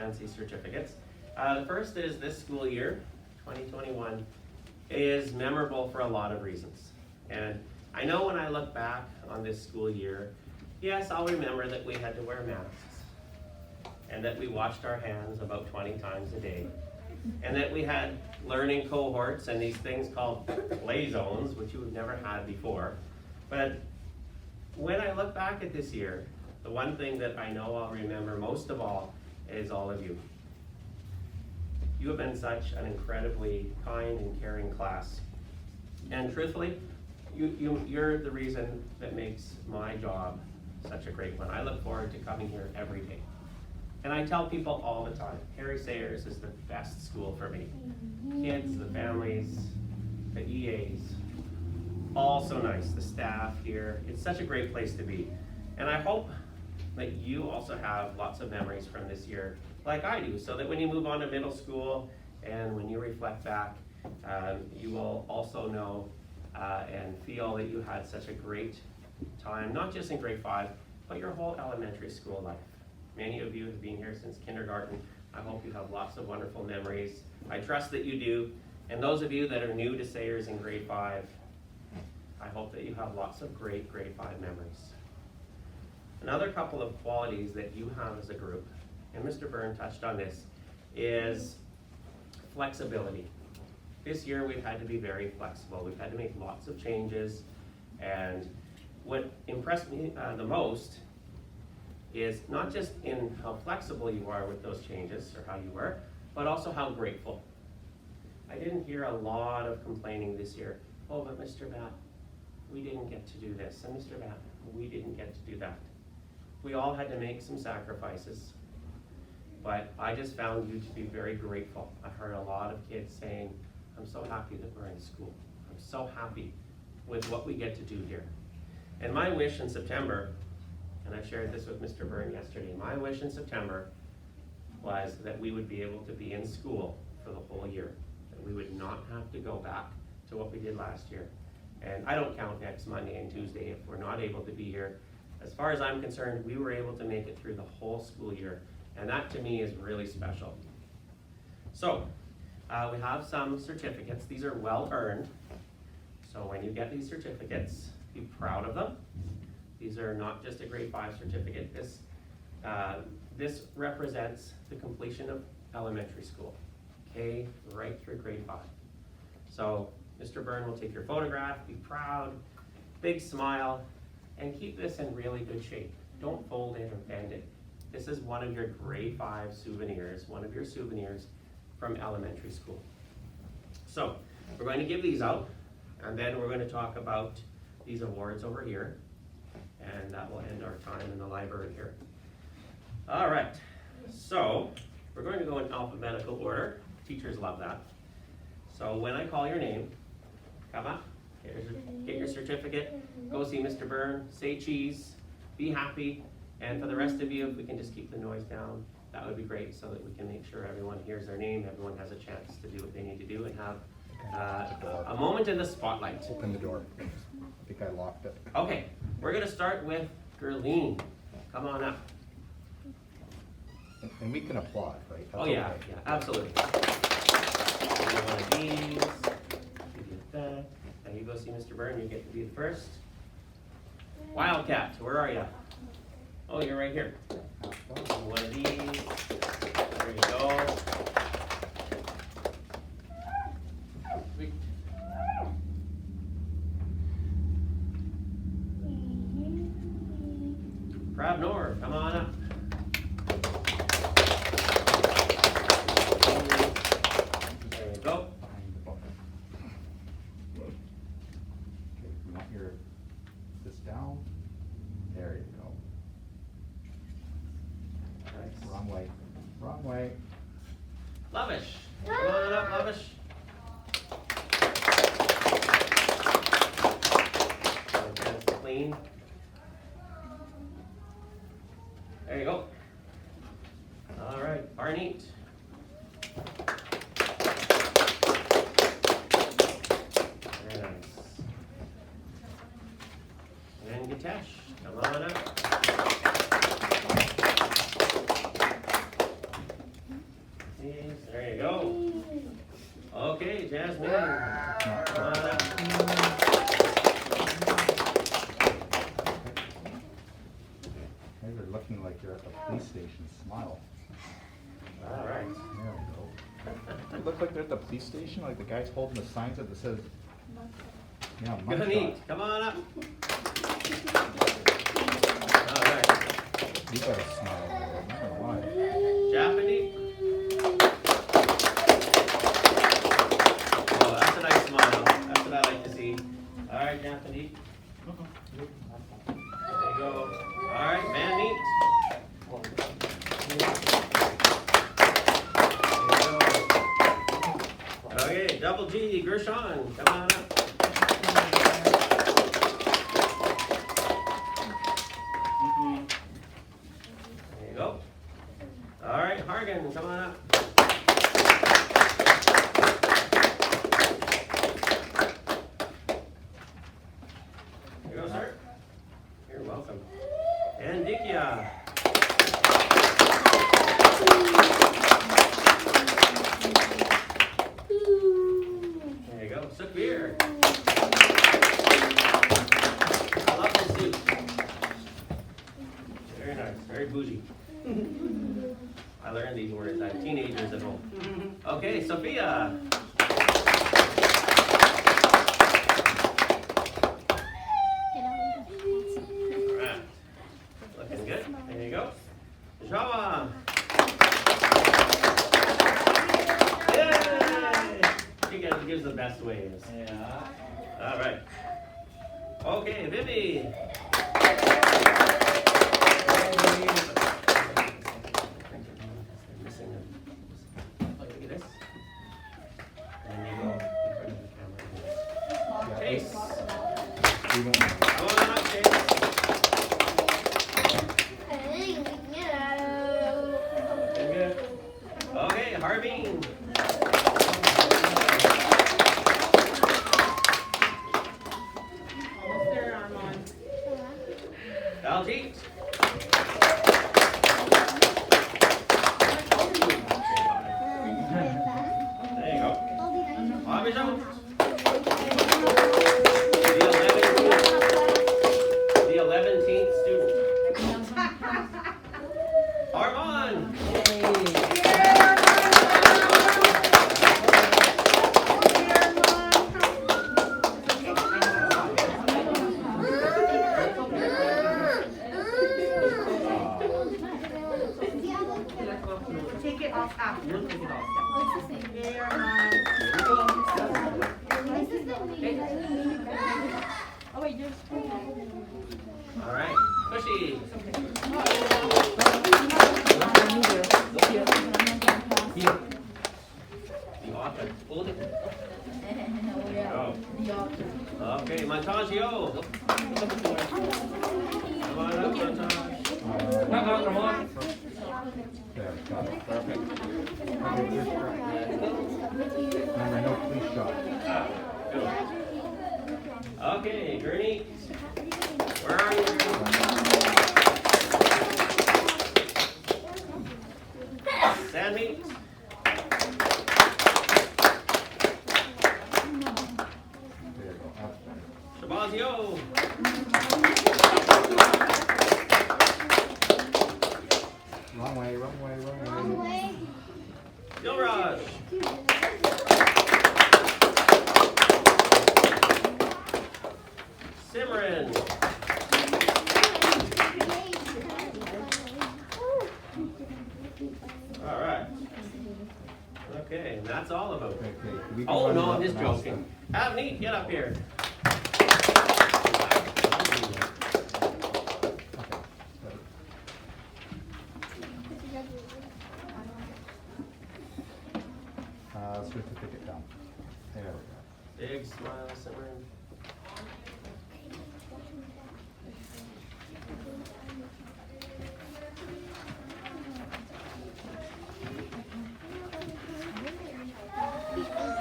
fancy certificates. The first is this school year, 2021, is memorable for a lot of reasons. And I know when I look back on this school year, yes, I'll remember that we had to wear masks, and that we washed our hands about 20 times a day, and that we had learning cohorts and these things called play zones, which you've never had before. But when I look back at this year, the one thing that I know I'll remember most of all is all of you. You have been such an incredibly kind and caring class. And truthfully, you're the reason that makes my job such a great one. I look forward to coming here every day. And I tell people all the time, Harry Sayers is the best school for me. Kids, the families, the EAs, all so nice, the staff here. It's such a great place to be. And I hope that you also have lots of memories from this year like I do, so that when you move on to middle school and when you reflect back, you will also know and feel that you had such a great time, not just in grade 5, but your whole elementary school life. Many of you have been here since kindergarten. I hope you have lots of wonderful memories. I trust that you do. And those of you that are new to Sayers in grade 5, I hope that you have lots of great grade 5 memories. Another couple of qualities that you have as a group, and Mr. Byrne touched on this, is flexibility. This year we've had to be very flexible. We've had to make lots of changes, and what impressed me the most is not just in how flexible you are with those changes or how you were, but also how grateful. I didn't hear a lot of complaining this year. Oh, but Mr. Batt, we didn't get to do this, and Mr. Batt, we didn't get to do that. We all had to make some sacrifices, but I just found you to be very grateful. I heard a lot of kids saying, I'm so happy that we're in school. I'm so happy with what we get to do here. And my wish in September, and I shared this with Mr. Byrne yesterday, my wish in September was that we would be able to be in school for the whole year, that we would not have to go back to what we did last year. And I don't count next Monday and Tuesday if we're not able to be here. As far as I'm concerned, we were able to make it through the whole school year, and that to me is really special. So, we have some certificates. These are well earned. So when you get these certificates, be proud of them. These are not just a grade 5 certificate. This represents the completion of elementary school, K right through grade 5. So Mr. Byrne will take your photograph, be proud, big smile, and keep this in really good shape. Don't fold it or bend it. This is one of your grade 5 souvenirs, one of your souvenirs from elementary school. So we're going to give these out, and then we're going to talk about these awards over here, and that will end our time in the library here. All right, so we're going to go in alphabetical order. Teachers love that. So when I call your name, come up, get your certificate, go see Mr. Byrne, say cheese, be happy, and for the rest of you, if we can just keep the noise down, that would be great, so that we can make sure everyone hears their name, everyone has a chance to do what they need to do and have a moment in the spotlight. Open the door. I think I locked it. Okay, we're gonna start with Gerline. Come on up. And we can applaud, right? That's Oh yeah, okay. yeah, absolutely. Give you one of these, give you that. Now you go see Mr. Byrne, you get to be the first. Wildcat, where are you? Oh, you're right here. One of these. There you go. Sweet. Pravnor, come on up. There you go. Behind the book. Okay, you want this down? There you go. Nice. Wrong way. Wrong way. Lavish, come on up, Lavish. Hands clean. There you go. All right, Barneat. Very nice. And Gatesh, come on up. There you go. Okay, Jasmine. Come on up. Hey, you're looking like you're at the police station. Smile. All right. There we go. You look like they're at the police station, like the guy's holding the signs that says, yeah, Good mugshot. neat. Come on up. All right. You got a smile there, I'm not gonna lie. Japanese. Oh, that's a nice smile. That's what I like to see. All right, Japanese. There you go. All right, man meat. There you go. Okay, double G, Gershon. Come on up. There you go. All right, Hargan, come on up. Here you go, sir. You're welcome. And Dikia. There you go. Sukhbir. I love this suit. Very nice. Very bougie. I learned these words. I have teenagers at home. Okay, Sophia. Alright. Looking good. There you go. Java. Yay! She gives the best waves. Yeah. All right. Okay, Vivi. Missing a- Look at this. And you go in front of the camera. Chase. We won't- Come on up, Chase. Looking good. Okay, Harveen. Almost there, Armand. Baljeet. There you go. Bobby Jones. The 11th student. Armand. Take it off after. Take it off. There, Armand. Oh, wait, you're All right. Cushy. The author. Hold it. Oh. Okay, Montagio. Come on up, Montage. Come on. There, got it. Perfect. Okay, here's correct. Remember, no police shot. Good. Okay, Gurney. Where are you? Sammy. There you go. Shabazio. Wrong way, wrong way, wrong way. Dilraj. Simran. All right. Okay, and that's all of them. Okay, we can Oh, run no, it I'm up just and ask joking. them. Have neat, get up here. Certificate down. There we go. Big smile, Simran.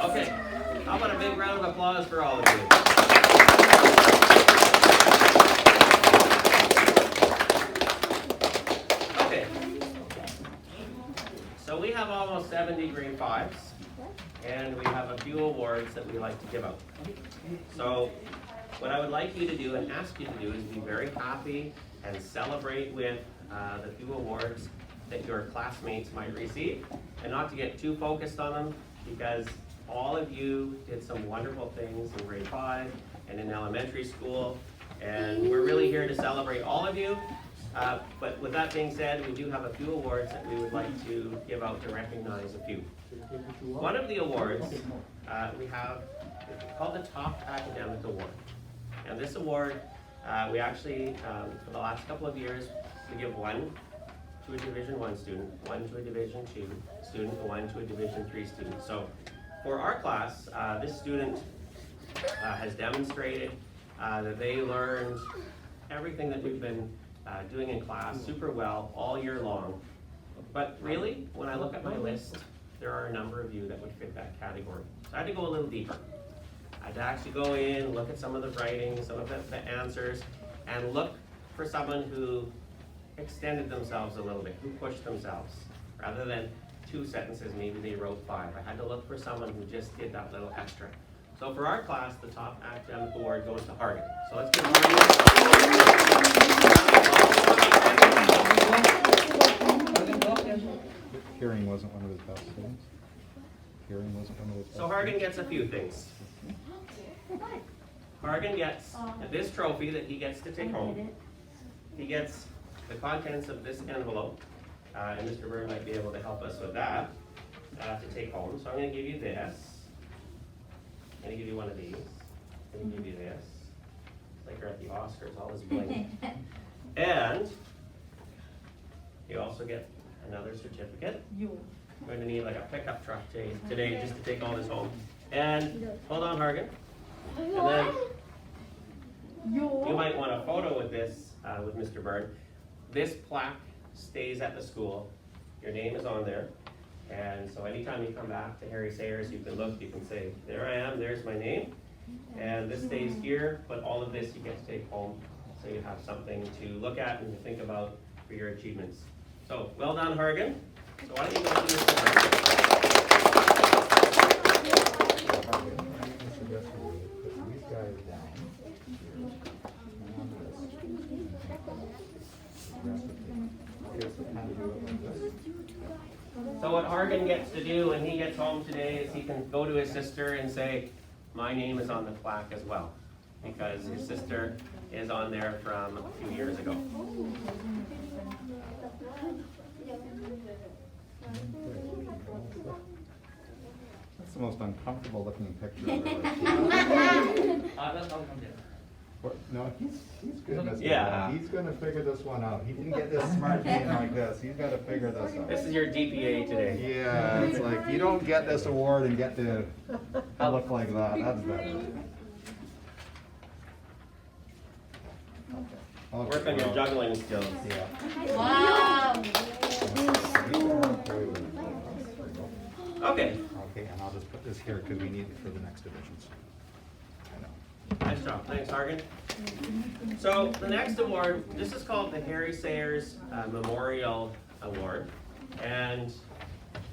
Okay, how about a big round of applause for all of you? Okay. So we have almost 70 grade 5s, and we have a few awards that we like to give out. So what I would like you to do and ask you to do is be very happy and celebrate with the few awards that your classmates might receive, and not to get too focused on them, because all of you did some wonderful things in grade 5 and in elementary school, and we're really here to celebrate all of you. But with that being said, we do have a few awards that we would like to give out to recognize a few. One of the awards we have is called the Top Academic Award. And this award, we actually, for the last couple of years, we give one to a Division I student, one to a Division II student, and one to a Division III student. So for our class, this student has demonstrated that they learned everything that we've been doing in class super well all year long. But really, when I look at my list, there are a number of you that would fit that category. So I had to go a little deeper. I had to actually go in, look at some of the writing, some of the answers, and look for someone who extended themselves a little bit, who pushed themselves. Rather than 2 sentences, maybe they wrote 5. I had to look for someone who just did that little extra. So for our class, the Top Academic Award goes to Hargan. So let's give Hearing wasn't one of his best students. Hearing wasn't one of his best. So Hargan gets a few things. Hargan gets this trophy that he gets to take home. He gets the contents of this envelope, and Mr. Byrne might be able to help us with that, to take home. So I'm going to give you this. I'm going to give you one of these. I'm going to give you this. It's like we're at the Oscars, all this bling. And you also get another certificate. I'm going to need like a pickup truck today just to take all this home. And hold on, Hargan. And then you might want a photo with this, with Mr. Byrne. This plaque stays at the school. Your name is on there. And so anytime you come back to Harry Sayers, you can look, you can say, there I am, there's my name. And this stays here, but all of this you get to take home. So you have something to look at and to think about for your achievements. So, well done, Hargan. So why don't you go to Mr. So what Hargan gets to do when he gets home today is he can go to his sister and say, my name is on the plaque as well, because his sister is on there from a few years ago. That's the most uncomfortable looking picture I've ever seen. Let's all come there. No, he's good, Mr. Yeah. He's gonna figure this one out. He didn't get this smart game like this. He's gotta figure this out. This is your DPA today. Yeah, it's like, you don't get this award and get to look like that. That's better. Work on your juggling skills. Yeah. Wow. Okay, Okay, and I'll just put this here because we need it for the next divisions. I know. nice job. Thanks, Hargan. So the next award, this is called the Harry Sayers Memorial Award. And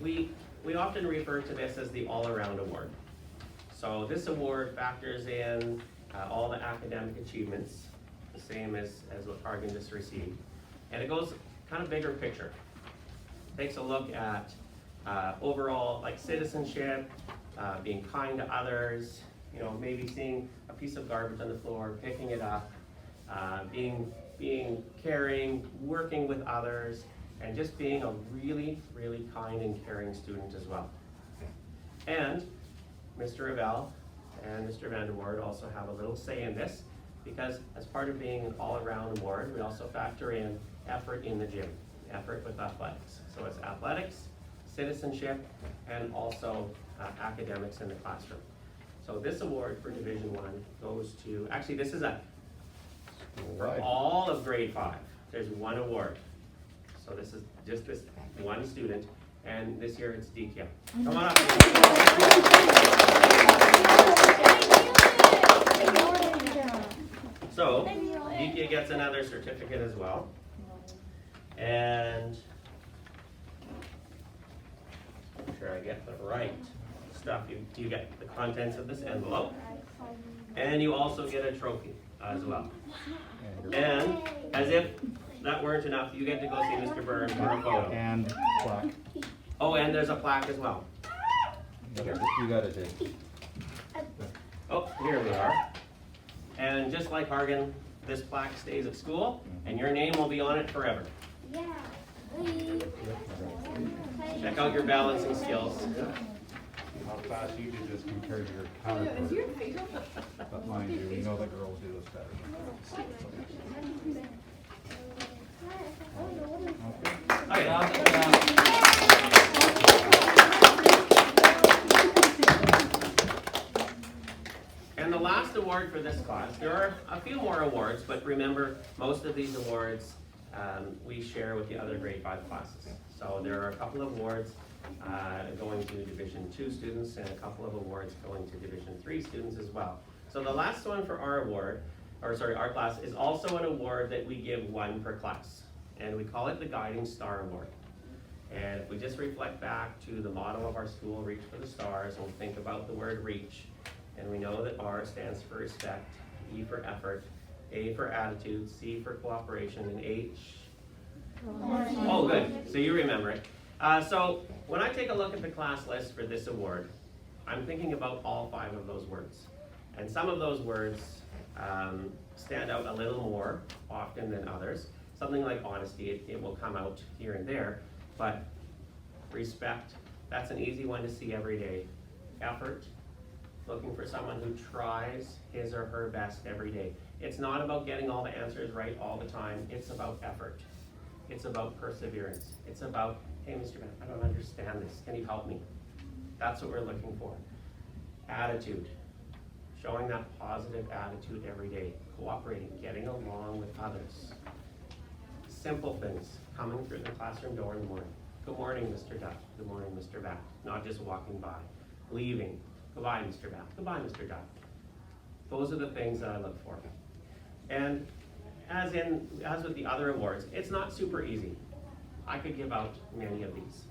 we often refer to this as the all-around award. So this award factors in all the academic achievements, the same as what Hargan just received. And it goes kind of bigger picture. Takes a look at overall like citizenship, being kind to others, you know, maybe seeing a piece of garbage on the floor, picking it up, being caring, working with others, and just being a really, really kind and caring student as well. And Mr. Revelle and Mr. Vanderwoord also have a little say in this, because as part of being an all-around award, we also factor in effort in the gym, effort with athletics. So it's athletics, citizenship, and also academics in the classroom. So this award for Division I goes to, actually this is for all of grade 5. There's one award. So this is just this one student, and this year it's Dikia. Come on up. So Dikia gets another certificate as well. And sure I get the right stuff. You get the contents of this envelope, and you also get a trophy as well. And as if that weren't enough, you get to go see Mr. Byrne for a photo. And plaque. Oh, and there's a plaque as well. You got it, Dave. Oh, here we are. And just like Hargan, this plaque stays at school, and your name will be on it forever. Check out your balancing skills. How fast you did this compared to your counterpart. But mind you, we know that girls do this better. Okay. And the last award for this class, there are a few more awards, but remember, most of these awards we share with the other grade 5 classes. So there are a couple of awards going to Division 2 students and a couple of awards going to Division 3 students as well. So the last one for our award, our class, is also an award that we give one per class. And we call it the Guiding Star Award. And if we just reflect back to the motto of our school, Reach for the Stars, and we think about the word reach, and we know that R stands for respect, E for effort, A for attitude, C for cooperation, and H? Oh, good. So you remember it. So when I take a look at the class list for this award, I'm thinking about all 5 of those words. And some of those words stand out a little more often than others. Something like honesty, it will come out here and there. But respect, that's an easy one to see every day. Effort, looking for someone who tries his or her best every day. It's not about getting all the answers right all the time. It's about effort. It's about perseverance. It's about, hey, Mr. Batt, I don't understand this. Can you help me? That's what we're looking for. Attitude. Showing that positive attitude every day. Cooperating, getting along with others. Simple things. Coming through the classroom door in the morning. Good morning, Mr. Dutt. Good morning, Mr. Batt. Not just walking by. Leaving. Goodbye, Mr. Batt. Goodbye, Mr. Dutt. Those are the things that I look for. And as with the other awards, it's not super easy. I could give out many of these.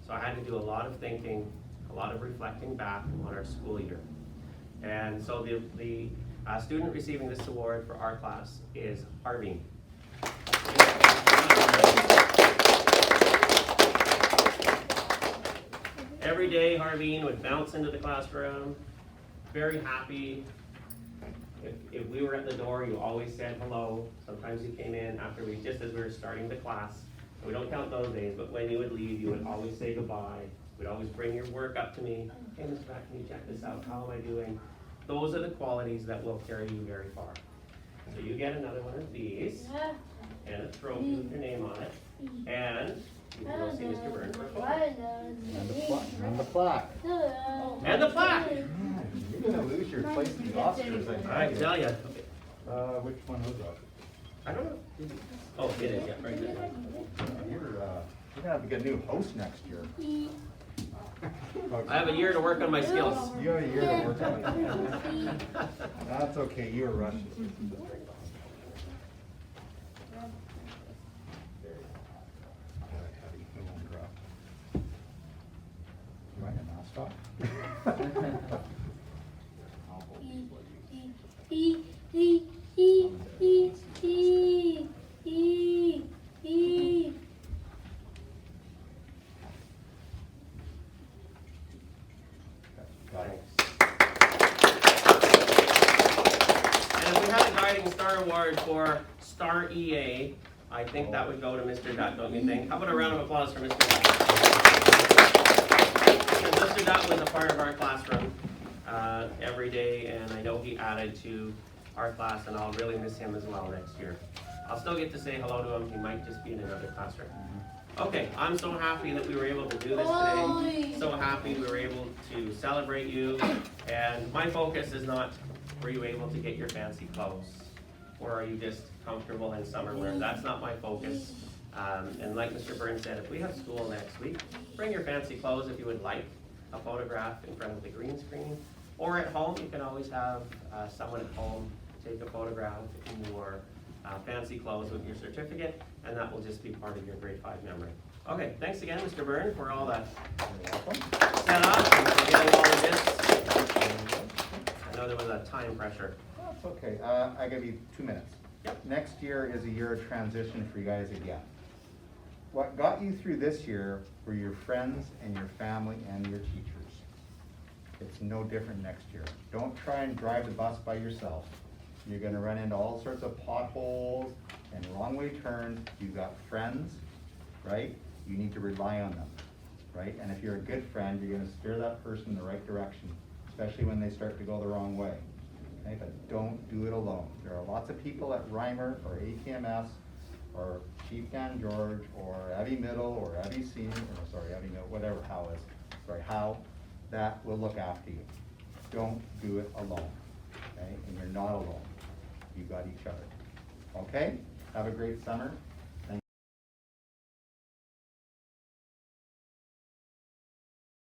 So I had to do a lot of thinking, a lot of reflecting back on our school year. And so the student receiving this award for our class is Harveen. Every day, Harveen would bounce into the classroom, very happy. If we were at the door, you always said hello. Sometimes you came in after just as we were starting the class. And we don't count those days, but when you would leave, you would always say goodbye. We'd always bring your work up to me. Hey, Mr. Batt, can you check this out? How am I doing? Those are the qualities that will carry you very far. So you get another one of these, and a trophy with your name on it, and you can go see Mr. Byrne for a photo. And the plaque. And the plaque! You're gonna lose your place in the Oscars, I can tell you. Which one was that? I don't know. Oh, it is, yeah, right there. You're gonna have to get a new host next year. I have a year to work on my skills. You have a year to work on it. That's okay, you were rushing. You want your mask off? Got it. And if we had a Guiding Star Award for Star EA, I think that would go to Mr. Dutt, don't you think? How about a round of applause for Mr. Dutt? And Mr. Dutt was a part of our classroom every day, and I know he added to our class, and I'll really miss him as well next year. I'll still get to say hello to him. He might just be in another classroom. Okay, I'm so happy that we were able to do this today. So happy we were able to celebrate you. And my focus is not, were you able to get your fancy clothes? Or are you just comfortable in summer wear? That's not my focus. And like Mr. Byrne said, if we have school next week, bring your fancy clothes if you would like a photograph in front of the green screen. Or at home, you can always have someone at home take a photograph in your fancy clothes with your certificate, and that will just be part of your grade 5 memory. Okay, thanks again, Mr. Byrne, for all that You're welcome. set up and for getting all of this. I know there was a time pressure. That's okay. I give you 2 minutes. Yep. Next year is a year of transition for you guys again. What got you through this year were your friends and your family and your teachers. It's no different next year. Don't try and drive the bus by yourself. You're gonna run into all sorts of potholes and wrong way turns. You've got friends, right? You need to rely on them, right? And if you're a good friend, you're gonna steer that person in the right direction, especially when they start to go the wrong way. Okay, but don't do it alone. There are lots of people at Reimer or ATMS or Chief Dan George or Abbey Middle or Abbey Senior, or sorry, Abbey Middle, whatever Howe, that will look after you. Don't do it alone, okay? And you're not alone. You got each other. Okay? Have a great summer.